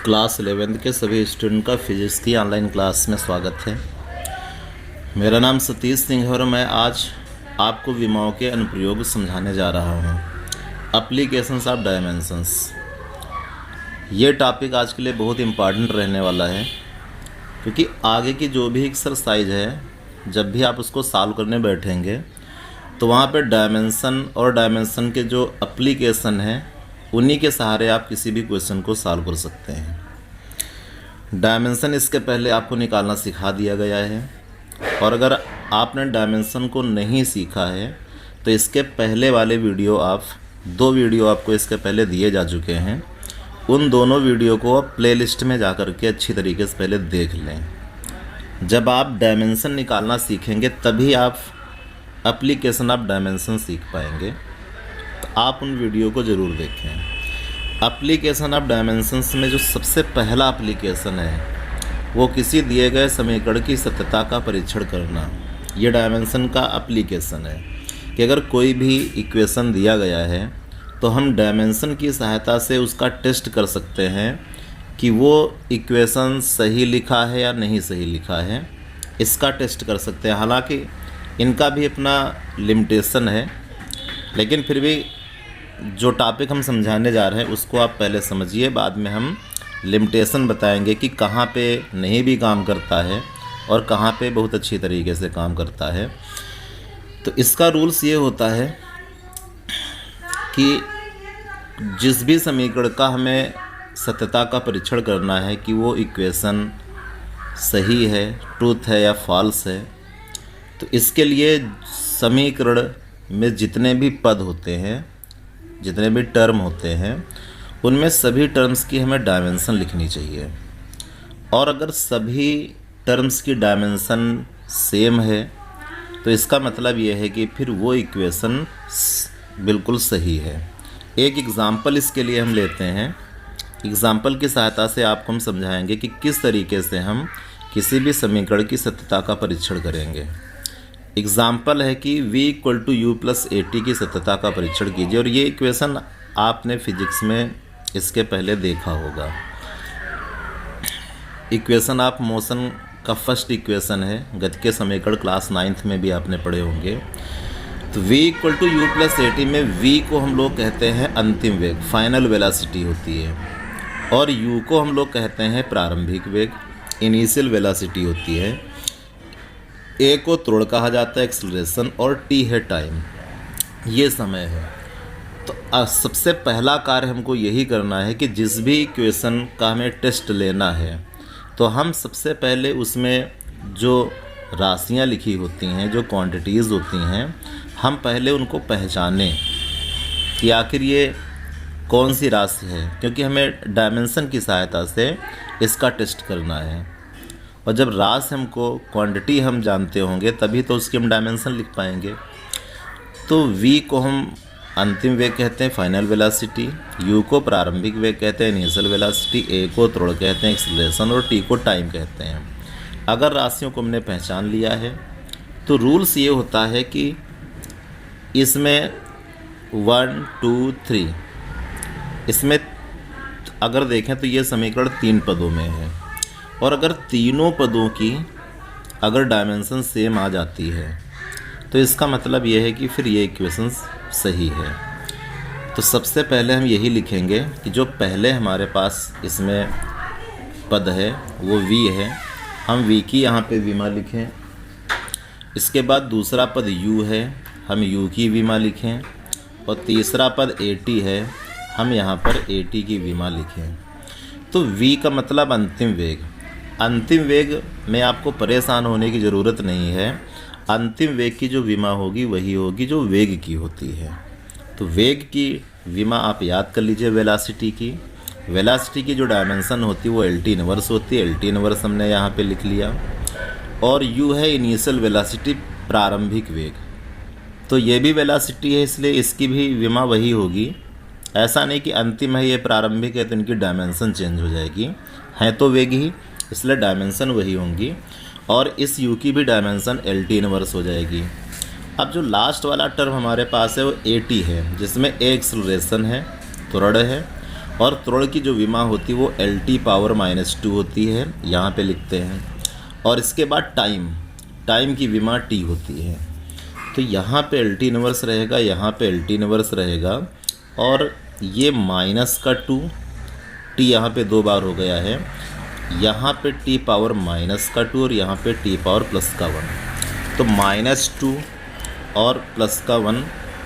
Class 11th के सभी student का फिजिक्स की ऑनलाइन क्लास में स्वागत है। मेरा नाम सतीश सिंह है और मैं आज आपको विमाओं के अनुप्रयोग समझाने जा रहा हूँ। एप्लीकेशंस ऑफ डायमेंशंस, ये टॉपिक आज के लिए बहुत इम्पॉर्टेंट रहने वाला है, क्योंकि आगे की जो भी एक्सरसाइज है, जब भी आप उसको सॉल्व करने बैठेंगे तो वहाँ पे डायमेंशन और डायमेंशन के जो एप्लीकेशन हैं उन्हीं के सहारे आप किसी भी क्वेश्चन को सॉल्व कर सकते हैं। डायमेंशन इसके पहले आपको निकालना सिखा दिया गया है, और अगर आपने डायमेंशन को नहीं सीखा है तो इसके पहले वाले दो वीडियो आपको इसके पहले दिए जा चुके हैं। उन दोनों वीडियो को आप प्लेलिस्ट में जा कर के अच्छी तरीके से पहले देख लें। जब आप डायमेंशन निकालना सीखेंगे तभी आप एप्लीकेशन ऑफ डायमेंशन सीख पाएंगे, तो आप उन वीडियो को ज़रूर देखें। एप्लीकेशन ऑफ डायमेंशंस में जो सबसे पहला एप्लीकेशन है वो किसी दिए गए समीकरण की सत्यता का परीक्षण करना। ये डायमेंशन का एप्लीकेशन है कि अगर कोई भी इक्वेशन दिया गया है तो हम डायमेंशन की सहायता से उसका टेस्ट कर सकते हैं कि वो इक्वेशन सही लिखा है या नहीं सही लिखा है। इसका टेस्ट कर सकते हैं। हालांकि इनका भी अपना लिमिटेशन है, लेकिन फिर भी जो टॉपिक हम समझाने जा रहे हैं उसको आप पहले समझिए, बाद में हम लिमिटेशन बताएंगे कि कहाँ पे नहीं भी काम करता है और कहाँ पे बहुत अच्छी तरीके से काम करता है। तो इसका रूल्स ये होता है कि जिस भी समीकरण का हमें सत्यता का परीक्षण करना है कि वो इक्वेशन सही है, ट्रूथ है या फॉल्स है, तो इसके लिए समीकरण में जितने भी पद होते हैं, जितने भी टर्म होते हैं, उनमें सभी टर्म्स की हमें डायमेंशन लिखनी चाहिए। और अगर सभी टर्म्स की डायमेंशन सेम है तो इसका मतलब ये है कि फिर वो इक्वेशन बिल्कुल सही है। एक एग्ज़ाम्पल इसके लिए हम लेते हैं। एग्ज़ाम्पल की सहायता से आपको हम समझाएंगे कि किस तरीके से हम किसी भी समीकरण की सत्यता का परीक्षण करेंगे। एग्ज़ाम्पल है कि v = u + at की सत्यता का परीक्षण कीजिए। और ये इक्वेशन आपने फिजिक्स में इसके पहले देखा होगा। इक्वेशन ऑफ मोशन का फर्स्ट इक्वेशन है, गति के समीकरण क्लास 9th में भी आपने पढ़े होंगे। तो v = u + at में v को हम लोग कहते हैं अंतिम वेग, फाइनल वेलोसिटी होती है, और u को हम लोग कहते हैं प्रारंभिक वेग, इनिशियल वेलोसिटी होती है। a को त्वरण कहा जाता है, एक्सेलरेशन, और t है टाइम, ये समय है। तो सबसे पहला कार्य हमको यही करना है कि जिस भी इक्वेशन का हमें टेस्ट लेना है तो हम सबसे पहले उसमें जो राशियां लिखी होती हैं, जो क्वांटिटीज़ होती हैं, हम पहले उनको पहचानें कि आखिर ये कौन सी राशि है, क्योंकि हमें डायमेंशन की सहायता से इसका टेस्ट करना है। और जब राशि हमको, क्वांटिटी हम जानते होंगे तभी तो उसकी हम डायमेंशन लिख पाएंगे। तो v को हम अंतिम वेग कहते हैं, फाइनल वेलोसिटी, u को प्रारंभिक वेग कहते हैं, इनिशियल वेलोसिटी, a को त्वरण कहते हैं, एक्सेलरेशन, और t को टाइम कहते हैं। अगर राशियों को हमने पहचान लिया है तो रूल्स ये होता है कि इसमें 1 2 3, इसमें अगर देखें तो ये समीकरण 3 पदों में है, और अगर तीनों पदों की अगर डायमेंशन सेम आ जाती है तो इसका मतलब ये है कि फिर ये इक्वेशन सही है। तो सबसे पहले हम यही लिखेंगे कि जो पहले हमारे पास इसमें पद है वो v है, हम v की यहाँ पे विमा लिखें। इसके बाद दूसरा पद u है, हम u की विमा लिखें, और तीसरा पद at है, हम यहाँ पर at की विमा लिखें। तो v का मतलब अंतिम वेग। अंतिम वेग में आपको परेशान होने की ज़रूरत नहीं है। अंतिम वेग की जो विमा होगी वही होगी जो वेग की होती है। तो वेग की विमा आप याद कर लीजिए वेलोसिटी की। वेलोसिटी की जो डायमेंशन होती है वो LT इनवर्स होती है। LT इनवर्स हमने यहाँ पे लिख लिया। और u है इनिशियल वेलोसिटी, प्रारंभिक वेग। तो ये भी वेलोसिटी है, इसलिए इसकी भी विमा वही होगी। ऐसा नहीं कि अंतिम है ये प्रारंभिक है तो इनकी डायमेंशन चेंज हो जाएगी, है तो वेग ही, इसलिए डायमेंशन वही होंगी। और इस u की भी डायमेंशन LT इनवर्स हो जाएगी। अब जो लास्ट वाला टर्म हमारे पास है वो at है, जिसमें a एक्सेलरेशन है, त्वरण है, और त्वरण की जो विमा होती है वो LT पावर -2 होती है, यहाँ पे लिखते हैं। और इसके बाद टाइम की विमा T होती है। तो यहाँ पे LT इनवर्स रहेगा, यहाँ पे LT इनवर्स रहेगा, और ये -2 T यहाँ पे 2 बार हो गया है, यहाँ पे T पावर -2 और यहाँ पे T पावर +1। तो -2 और +1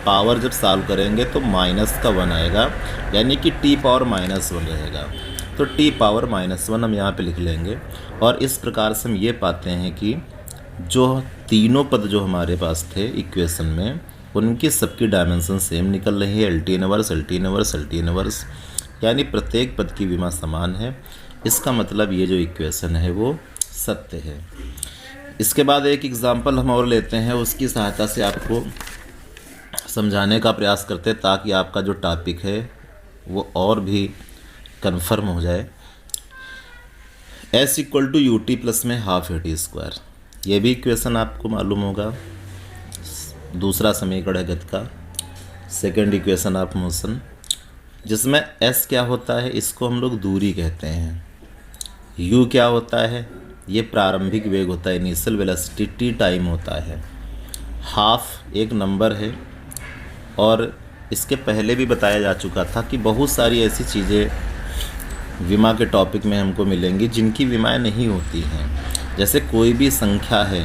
पावर जब सॉल्व करेंगे तो -1 आएगा, यानी कि T पावर -1 रहेगा। तो T पावर -1 हम यहाँ पे लिख लेंगे। और इस प्रकार से हम ये पाते हैं कि जो तीनों पद जो हमारे पास थे इक्वेशन में, उनकी सबकी डायमेंशन सेम निकल रही है, LT inverse, LT inverse, LT inverse, यानी प्रत्येक पद की विमा समान है। इसका मतलब ये जो इक्वेशन है वो सत्य है। इसके बाद एक एग्जाम्पल हम और लेते हैं, उसकी सहायता से आपको समझाने का प्रयास करते हैं ताकि आपका जो टॉपिक है वो और भी कन्फर्म हो जाए। S = UT प्लस में ½ ये भी इक्वेशन आपको मालूम होगा। दूसरा समीकरण है गति का, सेकेंड इक्वेशन ऑफ मोशन, जिसमें S क्या होता है, इसको हम लोग दूरी कहते हैं। U क्या होता है, ये प्रारंभिक वेग होता है, इनिशियल वेलोसिटी। T टाइम होता है। हाफ एक नंबर है, और इसके पहले भी बताया जा चुका था कि बहुत सारी ऐसी चीज़ें विमा के टॉपिक में हमको मिलेंगी जिनकी विमाएँ नहीं होती हैं। जैसे कोई भी संख्या है,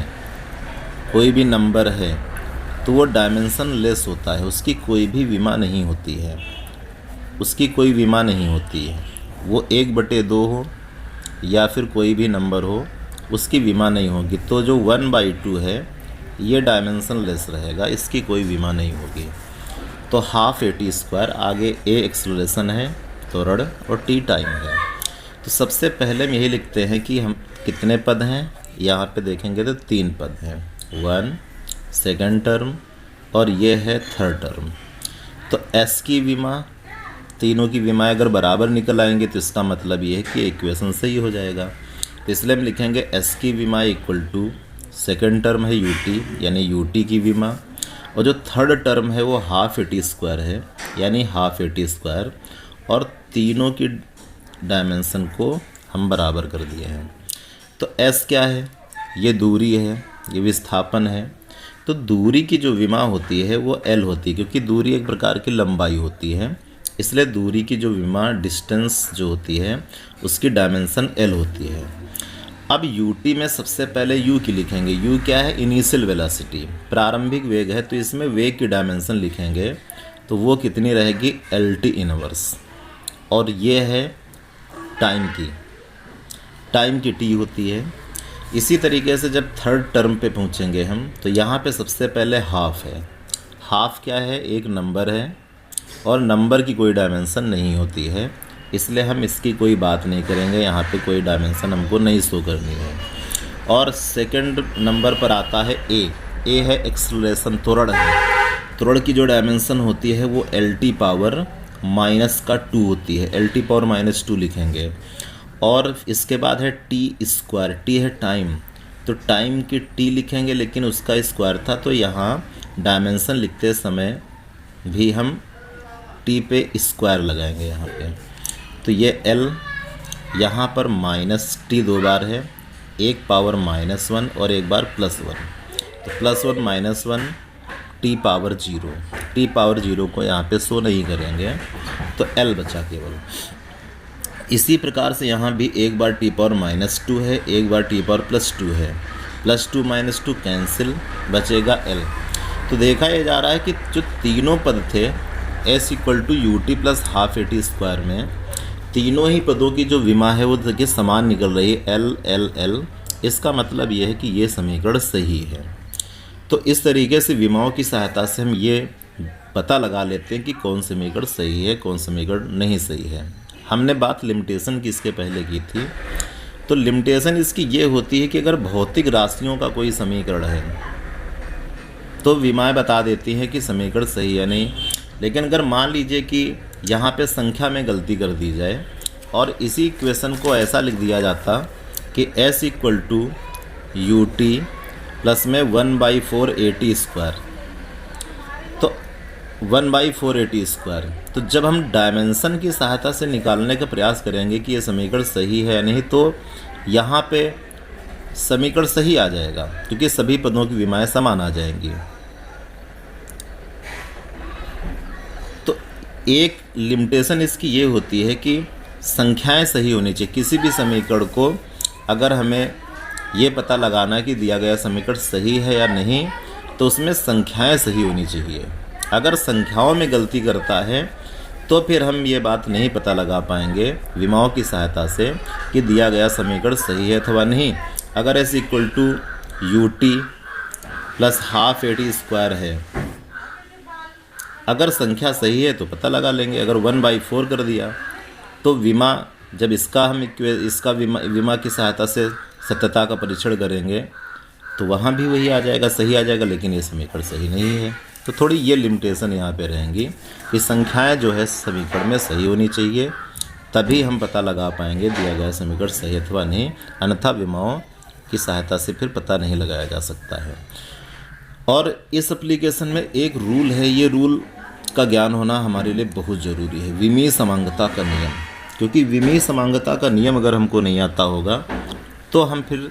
कोई भी नंबर है, तो वो डायमेंशन लेस होता है, उसकी कोई भी विमा नहीं होती है, उसकी कोई विमा नहीं होती है। वो 1/2 हो या फिर कोई भी नंबर हो, उसकी विमा नहीं होगी। तो जो 1/2 है ये डायमेंशन लेस रहेगा, इसकी कोई विमा नहीं होगी। तो ½ आगे A एक्सेलरेशन है, त्वरण, और T टाइम है। तो सबसे पहले हम यही लिखते हैं कि हम कितने पद हैं, यहाँ पे देखेंगे तो 3 पद हैं, 1 सेकेंड टर्म और ये है थर्ड टर्म। तो S की विमा, तीनों की विमाएँ अगर बराबर निकल आएंगे तो इसका मतलब ये है कि इक्वेशन सही हो जाएगा। तो इसलिए हम लिखेंगे S की विमा = सेकेंड टर्म है UT, यानी UT की विमा, और जो थर्ड टर्म है वो ½ है, यानी ½ और तीनों की डायमेंशन को हम बराबर कर दिए हैं। तो S क्या है, ये दूरी है, ये विस्थापन है। तो दूरी की जो विमा होती है वो L होती है, क्योंकि दूरी एक प्रकार की लंबाई होती है, इसलिए दूरी की जो विमा, डिस्टेंस जो होती है, उसकी डायमेंशन L होती है। अब UT में सबसे पहले U की लिखेंगे। U क्या है, इनिशियल वेलोसिटी, प्रारंभिक वेग है, तो इसमें वेग की डायमेंशन लिखेंगे तो वो कितनी रहेगी, LT इनवर्स। और ये है टाइम की T होती है। इसी तरीके से जब थर्ड टर्म पे पहुँचेंगे हम, तो यहाँ पे सबसे पहले हाफ है। हाफ क्या है, एक नंबर है, और नंबर की कोई डायमेंशन नहीं होती है, इसलिए हम इसकी कोई बात नहीं करेंगे, यहाँ पे कोई डायमेंशन हमको नहीं शो करनी है। और सेकंड नंबर पर आता है A है एक्सेलरेशन, त्वरण है। त्वरण की जो डायमेंशन होती है वो LT पावर -2 होती है, LT पावर -2 लिखेंगे। और इसके बाद है T², T है टाइम, तो टाइम की T लिखेंगे, लेकिन उसका स्क्वायर था, तो यहाँ डायमेंशन लिखते समय भी हम T पे स्क्वायर लगाएंगे यहाँ पे। तो ये L, यहाँ पर -T 2 बार है, एक पावर -1 और एक बार +1, तो +1 -1 T पावर 0। T पावर 0 को यहाँ पे शो नहीं करेंगे, तो L बचा केवल। इसी प्रकार से यहाँ भी एक बार T पावर -2 है, एक बार T पावर +2 है, +2 -2 कैंसिल, बचेगा L। तो देखा ये जा रहा है कि जो तीनों पद थे S = UT प्लस ½ में, तीनों ही पदों की जो विमा है वो देखिए समान निकल रही है, L L L। इसका मतलब ये है कि ये समीकरण सही है। तो इस तरीके से विमाओं की सहायता से हम ये पता लगा लेते हैं कि कौन समीकरण सही है, कौन समीकरण नहीं सही है। हमने बात लिमिटेशन की इसके पहले की थी। तो लिमिटेशन इसकी ये होती है कि अगर भौतिक राशियों का कोई समीकरण है तो विमाएँ बता देती हैं कि समीकरण सही है नहीं। लेकिन अगर मान लीजिए कि यहाँ पे संख्या में गलती कर दी जाए और इसी इक्वेशन को ऐसा लिख दिया जाता कि S = UT प्लस में 1/4 AT², तो 1/480²। तो जब हम डायमेंशन की सहायता से निकालने का प्रयास करेंगे कि ये समीकरण सही है या नहीं, तो यहाँ पे समीकरण सही आ जाएगा क्योंकि सभी पदों की विमाएं समान आ जाएंगी। तो एक लिमिटेशन इसकी ये होती है कि संख्याएं सही होनी चाहिए। किसी भी समीकरण को अगर हमें ये पता लगाना है कि दिया गया समीकरण सही है या नहीं, तो उसमें संख्याएं सही होनी चाहिए। अगर संख्याओं में गलती करता है तो फिर हम ये बात नहीं पता लगा पाएंगे विमाओं की सहायता से कि दिया गया समीकरण सही है अथवा नहीं। अगर s equal to u t plus half AT² है, अगर संख्या सही है तो पता लगा लेंगे। अगर 1/4 कर दिया तो विमा, जब इसका विमा की सहायता से सत्यता का परीक्षण करेंगे तो वहाँ भी वही आ जाएगा, सही आ जाएगा, लेकिन ये समीकरण सही नहीं है। तो थोड़ी ये लिमिटेशन यहाँ पे रहेंगी कि संख्याएं जो है समीकरण में सही होनी चाहिए, तभी हम पता लगा पाएंगे दिया गया समीकरण सही अथवा नहीं, अन्यथा विमाओं की सहायता से फिर पता नहीं लगाया जा सकता है। और इस एप्लीकेशन में एक रूल है, ये रूल का ज्ञान होना हमारे लिए बहुत ज़रूरी है, विमीय समांगता का नियम। क्योंकि विमीय समांगता का नियम अगर हमको नहीं आता होगा तो हम फिर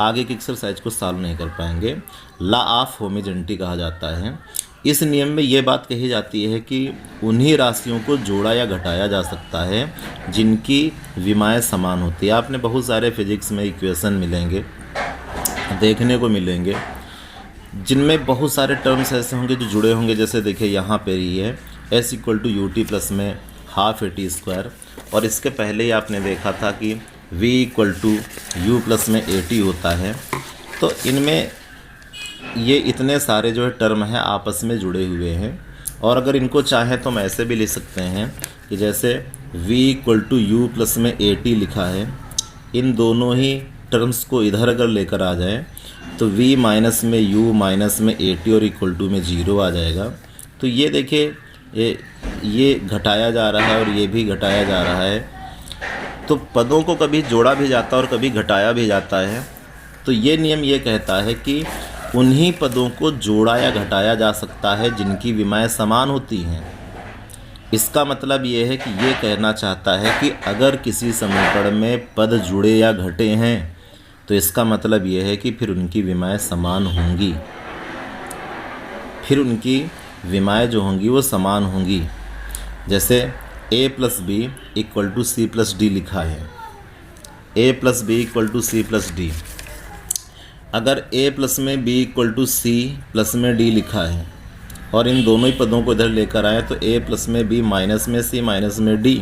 आगे की एक्सरसाइज को सॉल्व नहीं कर पाएंगे। लॉ ऑफ होमोजेनिटी कहा जाता है। इस नियम में ये बात कही जाती है कि उन्हीं राशियों को जोड़ा या घटाया जा सकता है जिनकी विमाएं समान होती है। आपने बहुत सारे फिजिक्स में इक्वेशन मिलेंगे, देखने को मिलेंगे, जिनमें बहुत सारे टर्म्स ऐसे होंगे जो जुड़े होंगे। जैसे देखिए यहाँ पे ही है s equal to u t plus में हाफ AT², और इसके पहले ही आपने देखा था कि v equal to u plus में AT होता है। तो इनमें ये इतने सारे जो है टर्म हैं आपस में जुड़े हुए हैं। और अगर इनको चाहें तो हम ऐसे भी लिख सकते हैं कि जैसे v equal to u plus में AT लिखा है, इन दोनों ही टर्म्स को इधर अगर लेकर आ जाए तो v माइनस में u माइनस में AT और इक्वल टू में 0 आ जाएगा। तो ये देखिए ये घटाया जा रहा है और ये भी घटाया जा रहा है। तो पदों को कभी जोड़ा भी जाता है और कभी घटाया भी जाता है। तो ये नियम ये कहता है कि उन्हीं पदों को जोड़ा या घटाया जा सकता है जिनकी विमाएं समान होती हैं। इसका मतलब ये है कि ये कहना चाहता है कि अगर किसी समीकरण में पद जुड़े या घटे हैं तो इसका मतलब ये है कि फिर उनकी विमाएं समान होंगी, फिर उनकी विमाएं जो होंगी वो समान होंगी। जैसे a plus B equal to C plus D लिखा है, a plus B equal to C plus D. अगर a प्लस में b equal to C plus में d लिखा है और इन दोनों ही पदों को इधर लेकर आए तो a प्लस में b माइनस में c माइनस में d,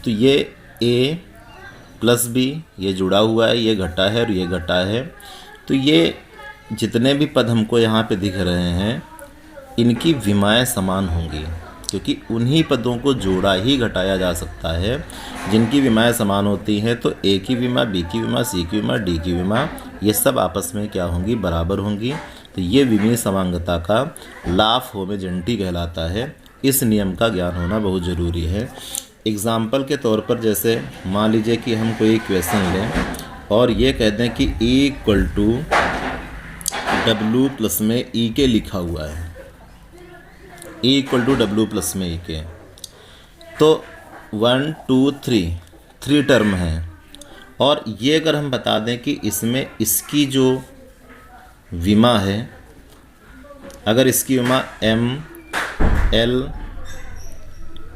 तो ये a प्लस b ये जुड़ा हुआ है, ये घटा है और ये घटा है। तो ये जितने भी पद हमको यहाँ पे दिख रहे हैं इनकी विमाएं समान होंगी, क्योंकि उन्हीं पदों को जोड़ा ही घटाया जा सकता है जिनकी विमाएं समान होती हैं। तो a की विमा, b की विमा, c की विमा, d की विमा, ये सब आपस में क्या होंगी, बराबर होंगी। तो ये विमीय समांगता का लॉ ऑफ होमोजेनिटी कहलाता है। इस नियम का ज्ञान होना बहुत ज़रूरी है। एग्जाम्पल के तौर पर जैसे मान लीजिए कि हम कोई इक्वेशन लें और ये कह दें कि E equal to W plus में ई के लिखा हुआ है, E equal to W plus में ई के। तो 1 2 3 टर्म हैं और ये अगर हम बता दें कि इसमें इसकी जो विमा है, अगर इसकी विमा ml²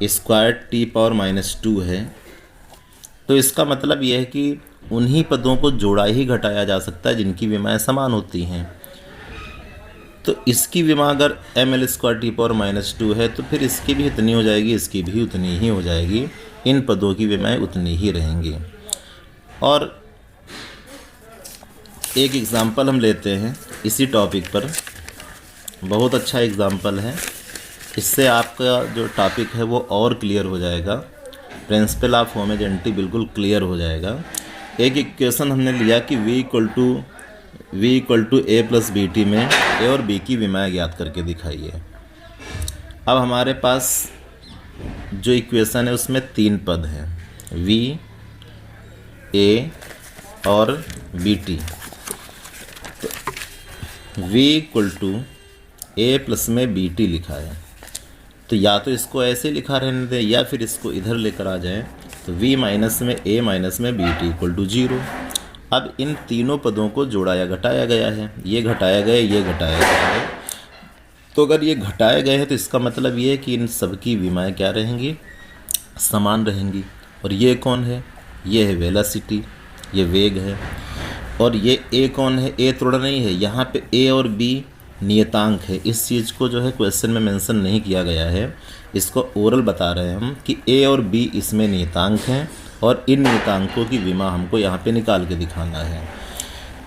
T⁻⁻2 है तो इसका मतलब यह है कि उन्हीं पदों को जोड़ा ही घटाया जा सकता है जिनकी विमाएं समान होती हैं। तो इसकी विमा अगर ml² T⁻⁻2 है तो फिर इसकी भी इतनी हो जाएगी, इसकी भी उतनी ही हो जाएगी, इन पदों की विमाएं उतनी ही रहेंगी। और एक एग्ज़ाम्पल हम लेते हैं इसी टॉपिक पर, बहुत अच्छा एग्ज़ाम्पल है, इससे आपका जो टॉपिक है वो और क्लियर हो जाएगा, प्रिंसिपल ऑफ होमोजेनिटी बिल्कुल क्लियर हो जाएगा। एक इक्वेशन हमने लिया कि v equal to a plus B T में a और b की विमाएं ज्ञात करके दिखाइए। अब हमारे पास जो इक्वेशन है उसमें 3 पद हैं, v, a और bt। तो v equal to a plus में bt लिखा है तो या तो इसको ऐसे लिखा रहने दें या फिर इसको इधर लेकर आ जाएं। तो v माइनस में a माइनस में bt इक्वल टू 0। अब इन तीनों पदों को जोड़ाया घटाया गया है, ये घटाया गया, ये घटाया गया है। तो अगर ये घटाए गए हैं तो इसका मतलब ये है कि इन सब की विमाएँ क्या रहेंगी, समान रहेंगी। और ये कौन है, ये है वेलोसिटी, ये वेग है। और ये a कौन है, a थोड़ा नहीं है, यहाँ पे a और b नियतांक है। इस चीज़ को जो है क्वेश्चन में मेंशन नहीं किया गया है, इसको ओरल बता रहे हैं हम कि a और b इसमें नियतांक हैं और इन नियतांकों की विमा हमको यहाँ पे निकाल के दिखाना है।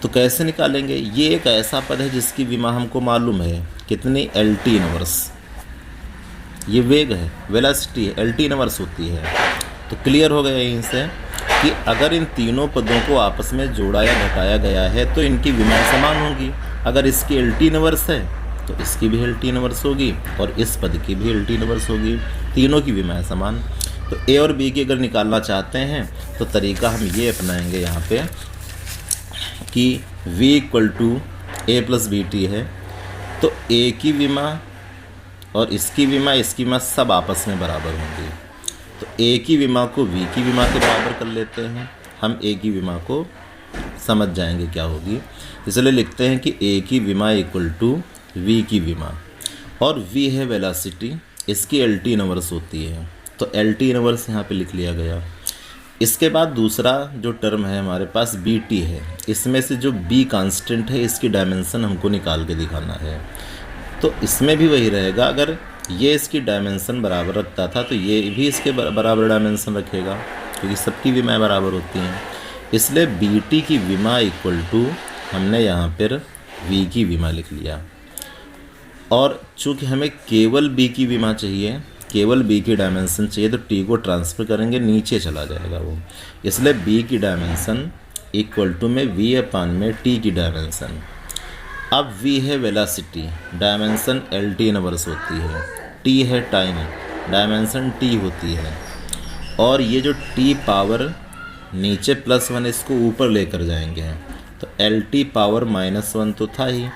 तो कैसे निकालेंगे, ये एक ऐसा पद है जिसकी विमा हमको मालूम है कितनी, LT इनवर्स। ये वेग है, वेलोसिटी है, LT इनवर्स होती है। तो क्लियर हो गया यहीं से कि अगर इन तीनों पदों को आपस में जोड़ा या घटाया गया है तो इनकी विमाएँ समान होंगी। अगर इसकी LT इनवर्स है तो इसकी भी LT इनवर्स होगी और इस पद की भी LT इनवर्स होगी, तीनों की विमाएँ समान। तो a और b की अगर निकालना चाहते हैं तो तरीका हम ये अपनाएंगे यहाँ पे कि v equal to a plus bt है। तो a की विमा और इसकी विमा सब आपस में बराबर होंगी। तो a की विमा को v की विमा के बराबर कर लेते हैं। हम a की विमा को समझ जाएंगे क्या होगी, इसलिए लिखते हैं कि a की विमा इक्वल टू v की विमा। और v है वेलोसिटी, इसकी LT इनवर्स होती है, तो LT इनवर्स यहाँ पे लिख लिया गया। इसके बाद दूसरा जो टर्म है हमारे पास BT है, इसमें से जो B कांस्टेंट है इसकी डायमेंशन हमको निकाल के दिखाना है। तो इसमें भी वही रहेगा, अगर ये इसकी डायमेंशन बराबर रखता था तो ये भी इसके बराबर डायमेंशन रखेगा, क्योंकि सबकी विमाएँ बराबर होती हैं। इसलिए BT की विमा इक्वल टू हमने यहाँ पर V की विमा लिख लिया। और चूँकि हमें केवल B की विमा चाहिए, केवल B की डायमेंशन चाहिए, तो T को ट्रांसफ़र करेंगे, नीचे चला जाएगा वो। इसलिए B की डायमेंशन इक्वल टू में V अपान में T की डायमेंशन। अब V है वेलोसिटी, डायमेंशन LT इनवर्स होती है। T है टाइम, डायमेंशन T होती है। और ये जो T पावर नीचे +1 इसको ऊपर लेकर जाएंगे, तो LT पावर -1 तो था ही,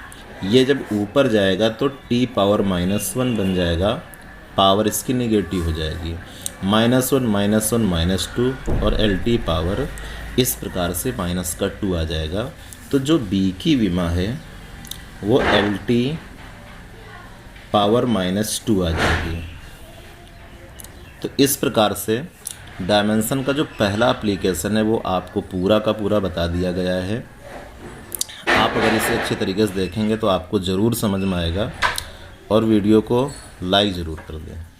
ये जब ऊपर जाएगा तो T पावर -1 बन जाएगा, पावर इसकी नेगेटिव हो जाएगी, -1 -2 और LT पावर इस प्रकार से -2 आ जाएगा। तो जो B की विमा है वो LT पावर -2 आ जाएगी। तो इस प्रकार से डायमेंशन का जो पहला एप्लीकेशन है वो आपको पूरा का पूरा बता दिया गया है। आप अगर इसे अच्छे तरीके से देखेंगे तो आपको ज़रूर समझ में आएगा। और वीडियो को लाइक ज़रूर कर दें।